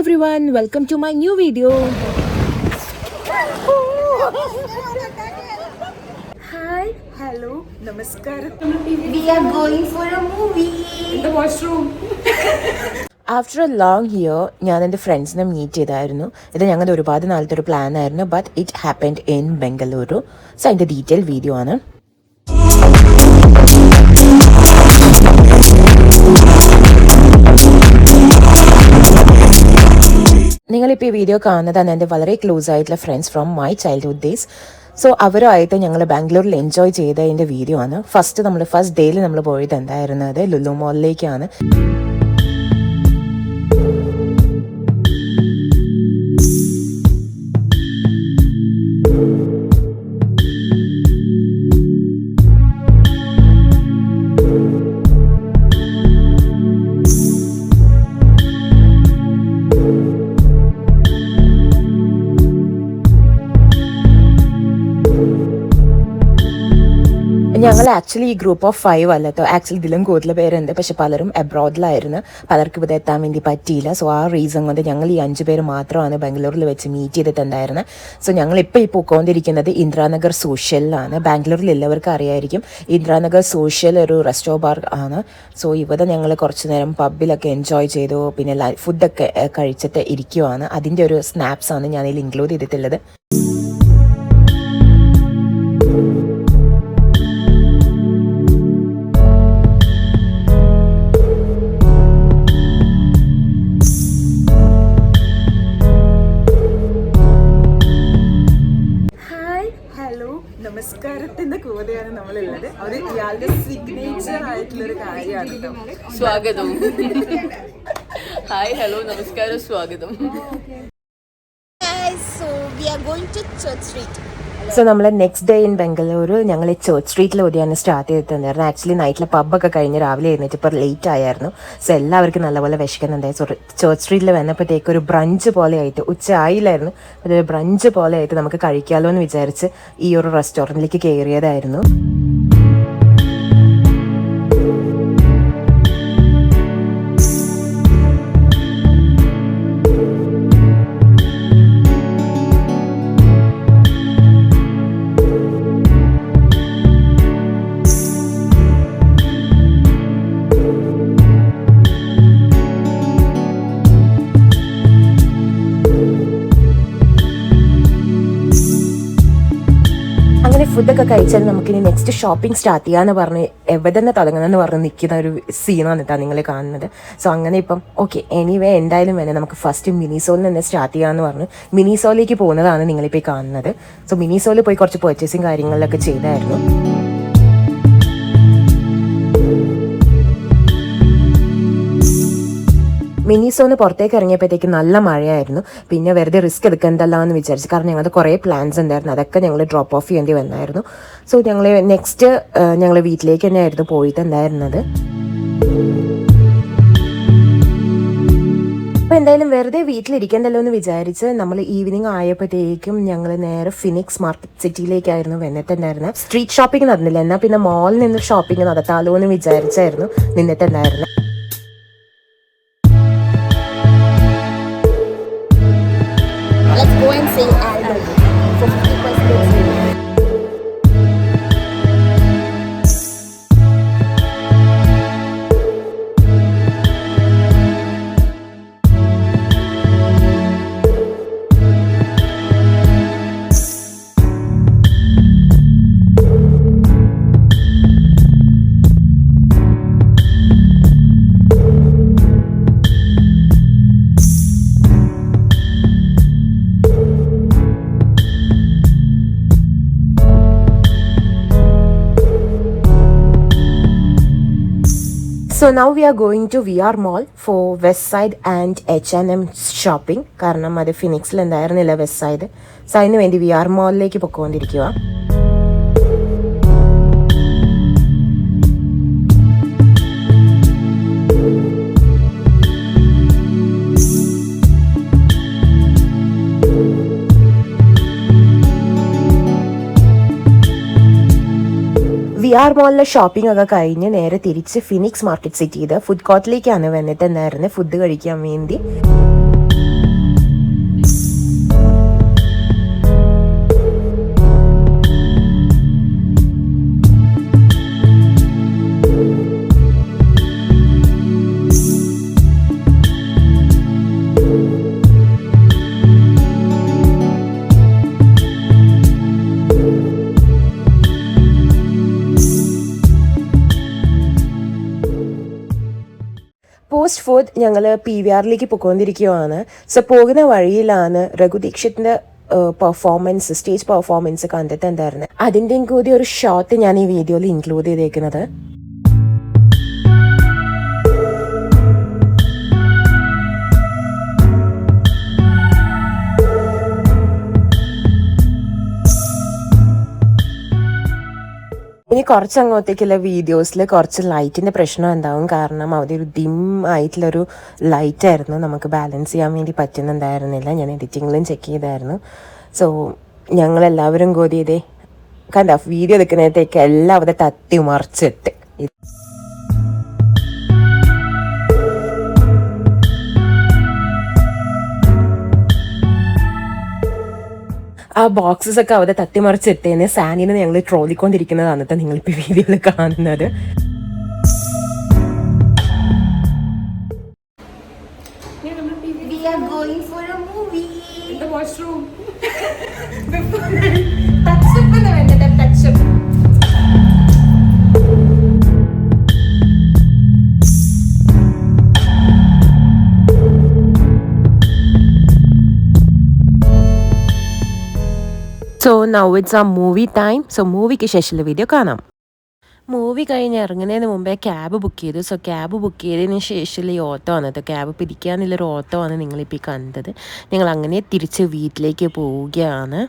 everyone, welcome to my new video. Hi, hello, namaskaram. We are going for a movie. In the washroom. After A long year ഞാൻ എൻ്റെ ഫ്രണ്ട്സിനെ meet ചെയ്തായിരുന്നു. ഇത് ഞങ്ങളുടെ ഒരുപാട് നാളത്തെ ഒരു പ്ലാൻ ആയിരുന്നു. But it happened in Bengaluru. So അതിൻ്റെ ഡീറ്റെയിൽ വീഡിയോ ആണ്. നിങ്ങളിപ്പോൾ ഈ വീഡിയോ കാണുന്നതാണ് എൻ്റെ വളരെ ക്ലോസ് ആയിട്ടുള്ള friends from my childhood days. So അവരുമായിട്ട് ഞങ്ങൾ ബാംഗ്ലൂരിൽ എൻജോയ് ചെയ്തതിൻ്റെ വീഡിയോ ആണ്. ഫസ്റ്റ് ഡേയിൽ നമ്മൾ പോയത് എന്തായിരുന്നത് ലുലു മോളിലേക്കാണ്. ഞങ്ങൾ ആക്ച്വലി ഈ ഗ്രൂപ്പ് ഓഫ് 5 അല്ലട്ടോ. ആക്ച്വലി ഇതിലും കൂടുതൽ പേരുണ്ട്. പക്ഷെ പലരും അബ്രോഡിലായിരുന്നു. പലർക്കും ഇവിടെ എത്താൻ വേണ്ടി പറ്റിയില്ല. സോ ആ റീസൺ കൊണ്ട് ഞങ്ങൾ ഈ 5 പേര് മാത്രമാണ് ബാംഗ്ലൂരിൽ വെച്ച് മീറ്റ് ചെയ്തിട്ടുണ്ടായിരുന്നത്. സോ ഞങ്ങളിപ്പോൾ ഈ പോയിക്കൊണ്ടിരിക്കുന്നത് ഇന്ദ്രാനഗർ സോഷ്യലിലാണ്. ബാംഗ്ലൂരിൽ എല്ലാവർക്കും അറിയായിരിക്കും. ഇന്ദ്രാനഗർ സോഷ്യൽ ഒരു റെസ്റ്റോ ബാർ ആണ്. സോ ഇവിടെ ഞങ്ങൾ കുറച്ച് നേരം പബ്ബിലൊക്കെ എൻജോയ് ചെയ്തു. പിന്നെ ഫുഡൊക്കെ കഴിച്ചിട്ട് ഇരിക്കുവാണ്. അതിൻ്റെ ഒരു സ്നാപ്സാണ് ഞാനിതിൽ ഇൻക്ലൂഡ് ചെയ്തിട്ടുള്ളത്. നമസ്കാരത്തിന്റെ കൂടെയാണ് നമ്മളുള്ളത്. അത് ഇയാളുടെ സിഗ്നേച്ചർ ആയിട്ടുള്ളൊരു കാര്യമാണ്. സ്വാഗതം. ഹായ്, ഹലോ, നമസ്കാരം, സ്വാഗതം. So we are going to Church Street. So നമ്മൾ നെക്സ്റ്റ് ഡേ ഇൻ ബംഗളൂരു ഞങ്ങൾ ഈ ചർച്ച് സ്ട്രീറ്റിൽ ഓടിയാണ് സ്റ്റാർട്ട് ചെയ്തിട്ടുണ്ടായിരുന്നു. ആക്ച്വലി നൈറ്റിലെ പബ്ബൊക്കെ കഴിഞ്ഞ് രാവിലെ എഴുന്നേറ്റ് ഇപ്പോൾ ലേറ്റ് ആയിരുന്നു. സോ എല്ലാവർക്കും നല്ലപോലെ വിശക്കുന്നുണ്ടായി. സോ ചർച്ച് സ്ട്രീറ്റിൽ വന്നപ്പോഴത്തേക്ക് ഒരു ബ്രഞ്ച് പോലെ ആയിട്ട്, ഉച്ച ആയില്ലായിരുന്നു, അതൊരു ബ്രഞ്ച് പോലെ ആയിട്ട് നമുക്ക് കഴിക്കാമല്ലോ എന്ന് വിചാരിച്ച് ഈ ഒരു റെസ്റ്റോറൻറ്റിലേക്ക് കയറിയതായിരുന്നു. ഫുഡൊക്കെ കഴിച്ചാൽ നമുക്കിനി നെക്സ്റ്റ് ഷോപ്പിംഗ് സ്റ്റാർട്ട് ചെയ്യാന്ന് പറഞ്ഞ് എവിടെ തന്നെ തുടങ്ങണമെന്ന് പറഞ്ഞ് നിൽക്കുന്ന ഒരു സീനാണ് കേട്ടോ നിങ്ങൾ കാണുന്നത്. സോ അങ്ങനെ ഇപ്പം ഓക്കെ, എനിവേ എന്തായാലും വേണേ നമുക്ക് ഫസ്റ്റ് മിനിസോളിൽ തന്നെ സ്റ്റാർട്ട് ചെയ്യാമെന്ന് പറഞ്ഞ് മിനിസോളിലേക്ക് പോകുന്നതാണ് നിങ്ങളിപ്പോൾ കാണുന്നത്. സോ മിനിസോളിൽ പോയി കുറച്ച് പർച്ചേസിങ് കാര്യങ്ങളിലൊക്കെ ചെയ്തായിരുന്നു. മിനിസോന്ന് പുറത്തേക്ക് ഇറങ്ങിയപ്പോഴത്തേക്ക് നല്ല മഴയായിരുന്നു. പിന്നെ വെറുതെ റിസ്ക് എടുക്കണ്ടല്ലോ എന്ന് വിചാരിച്ചു. കാരണം ഞങ്ങളുടെ കുറേ പ്ലാൻസ് ഉണ്ടായിരുന്നു. അതൊക്കെ ഞങ്ങൾ ഡ്രോപ്പ് ഓഫ് ചെയ്യേണ്ടി വന്നായിരുന്നു. സോ ഞങ്ങൾ നെക്സ്റ്റ് ഞങ്ങൾ വീട്ടിലേക്ക് തന്നെയായിരുന്നു പോയിട്ടുണ്ടായിരുന്നത്. അപ്പോൾ എന്തായാലും വെറുതെ വീട്ടിലിരിക്കണ്ടല്ലോ എന്ന് വിചാരിച്ച് നമ്മൾ ഈവനിങ് ആയപ്പോഴത്തേക്കും ഞങ്ങൾ നേരെ ഫിനിക്സ് മാർക്കറ്റ് സിറ്റിയിലേക്കായിരുന്നു വന്നിട്ടുണ്ടായിരുന്നത്. സ്ട്രീറ്റ് ഷോപ്പിംഗ് നടന്നില്ല, എന്നാൽ പിന്നെ മോളിൽ നിന്ന് ഷോപ്പിംഗ് നടത്താലോ എന്ന് വിചാരിച്ചായിരുന്നു നിന്നിട്ടുണ്ടായിരുന്നത്. Let's go and sing album for 50%. So now we are going to VR Mall for West Side and H&M shopping. കാരണം അത് ഫിനിക്സിൽ ഉണ്ടായിരുന്നില്ല വെസ്റ്റ് സൈഡ്. സോ അതിന് വേണ്ടി VR Mallലേക്ക് പൊയ്ക്കൊണ്ടിരിക്കുക. VR മോളിലെ ഷോപ്പിംഗ് ഒക്കെ കഴിഞ്ഞ് നേരെ തിരിച്ച് ഫിനിക്സ് മാർക്കറ്റ് സിറ്റിയിൽ ഫുഡ് കോർട്ടിലേക്കാണ് വന്നിട്ടുണ്ടായിരുന്നത് ഫുഡ് കഴിക്കാൻ വേണ്ടി. ഫാസ്റ്റ് ഫുഡ് ഞങ്ങൾ PVRലേക്ക് പോയിക്കൊണ്ടിരിക്കുകയാണ്. സോ പോകുന്ന വഴിയിലാണ് രഘു ദീക്ഷിത്തിന്റെ പെർഫോമൻസ്, സ്റ്റേജ് പെർഫോമൻസ് കണ്ടിട്ടുണ്ടായിരുന്നു. അതിൻ്റെയും കൂടി ഒരു ഷോട്ട് ഞാൻ ഈ വീഡിയോയിൽ ഇൻക്ലൂഡ് ചെയ്തേക്കുന്നത്. ഇനി കുറച്ചങ്ങോട്ടേക്കുള്ള വീഡിയോസിൽ കുറച്ച് ലൈറ്റിൻ്റെ പ്രശ്നം ഉണ്ടാവും. കാരണം അവിടെ ഒരു ഡിം ആയിട്ടുള്ളൊരു ലൈറ്റായിരുന്നു, നമുക്ക് ബാലൻസ് ചെയ്യാൻ വേണ്ടി പറ്റുന്നുണ്ടായിരുന്നില്ല. ഞാൻ എഡിറ്റിങ്ങിലും ചെക്ക് ചെയ്തായിരുന്നു. സോ ഞങ്ങളെല്ലാവരും കൂടി ഇതേ കണ്ട വീഡിയോ എടുക്കുന്നതിലേക്ക് എല്ലാം അവിടെ തട്ടി മറിച്ചിട്ട് ആ ബോക്സസ് ഒക്കെ അവിടെ തട്ടിമറിച്ചിട്ടേനെ സാനിനെ ഞങ്ങൾ ട്രോളിക്കൊണ്ടിരിക്കുന്നതാണ് നിങ്ങളിപ്പോൾ വീഡിയോയിൽ കാണുന്നത്. We are going for a movie. In the washroom. Touch up എന്ന് വേണ്ടത്, touch up. So now it's ആ മൂവി ടൈം. സോ മൂവിക്ക് ശേഷമുള്ള വീഡിയോ കാണാം. മൂവി കഴിഞ്ഞ് ഇറങ്ങുന്നതിന് മുമ്പേ ക്യാബ് ബുക്ക് ചെയ്തു. സോ ക്യാബ് ബുക്ക് ചെയ്തതിന് ശേഷമുള്ള ഈ ഓട്ടോ ആണ് കേട്ടോ. ക്യാബ് പിടിക്കാനുള്ളൊരു ഓട്ടോ ആണ് നിങ്ങളിപ്പോൾ ഈ കണ്ടത്. ഞങ്ങൾ അങ്ങനെ തിരിച്ച് വീട്ടിലേക്ക് പോവുകയാണ്.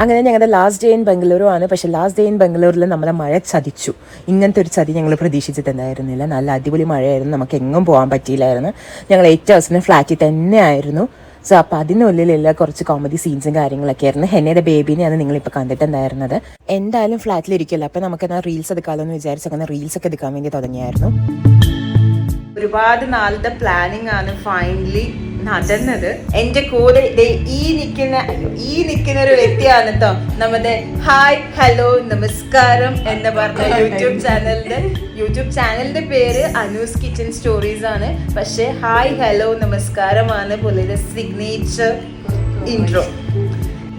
അങ്ങനെ ഞങ്ങളുടെ ലാസ്റ്റ് ഡേ ഇൻ ബംഗളൂരു ആണ്. പക്ഷേ ലാസ്റ്റ് ഡേ ഇൻ ബംഗളൂരിൽ നമ്മളെ മഴ ചതിച്ചു. ഇങ്ങനത്തെ ഒരു ചതി ഞങ്ങൾ പ്രതീക്ഷിച്ചിട്ടുണ്ടായിരുന്നില്ല. നല്ല അടിപൊളി മഴയായിരുന്നു, നമുക്ക് എങ്ങും പോകാൻ പറ്റിയില്ലായിരുന്നു. ഞങ്ങൾ 8 hours ഫ്ലാറ്റിൽ തന്നെ ആയിരുന്നു. സോ അപ്പോൾ അതിനുള്ളിലുള്ള കുറച്ച് കോമഡി സീൻസും കാര്യങ്ങളൊക്കെ ആയിരുന്നു. ഹെന്നയുടെ ബേബിനെയാണ് നിങ്ങളിപ്പോൾ കണ്ടിട്ടുണ്ടായിരുന്നത്. എന്തായാലും ഫ്ലാറ്റിലിരിക്കില്ല, അപ്പോൾ നമുക്കെന്നാൽ റീൽസ് എടുക്കാമല്ലോ എന്ന് വിചാരിച്ച് അങ്ങനെ റീൽസൊക്കെ എടുക്കാൻ വേണ്ടി തുടങ്ങിയായിരുന്നു. ഒരുപാട് നാളത്തെ പ്ലാനിങ് ആണ് ഫൈനലി നടന്നത്. എന്റെ കൂടെ ഈ നിൽക്കുന്ന ഒരു വ്യക്തിയാണ് കേട്ടോ നമ്മുടെ ഹായ് ഹലോ നമസ്കാരം എന്ന് പറഞ്ഞ യൂട്യൂബ് ചാനലിന്റെ പേര് അനൂസ് കിച്ചൺ സ്റ്റോറീസ് ആണ്. പക്ഷെ ഹായ് ഹലോ നമസ്കാരമാണ് പുള്ളിയുടെ signature intro.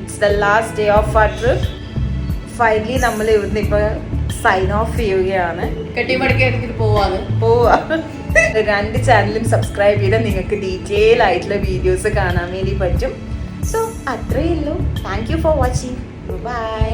It's the last day of our trip. Finally നമ്മൾ ഇവിടുന്ന് ഇപ്പൊ സൈൻ ഓഫ് ചെയ്യുകയാണ്. പോവാ 2 ചാനലും സബ്സ്ക്രൈബ് ചെയ്താൽ നിങ്ങൾക്ക് ഡീറ്റെയിൽ ആയിട്ടുള്ള വീഡിയോസ് കാണാൻ വേണ്ടി പറ്റും. സോ അത്രയേ ഉള്ളൂ. Thank you for watching. By.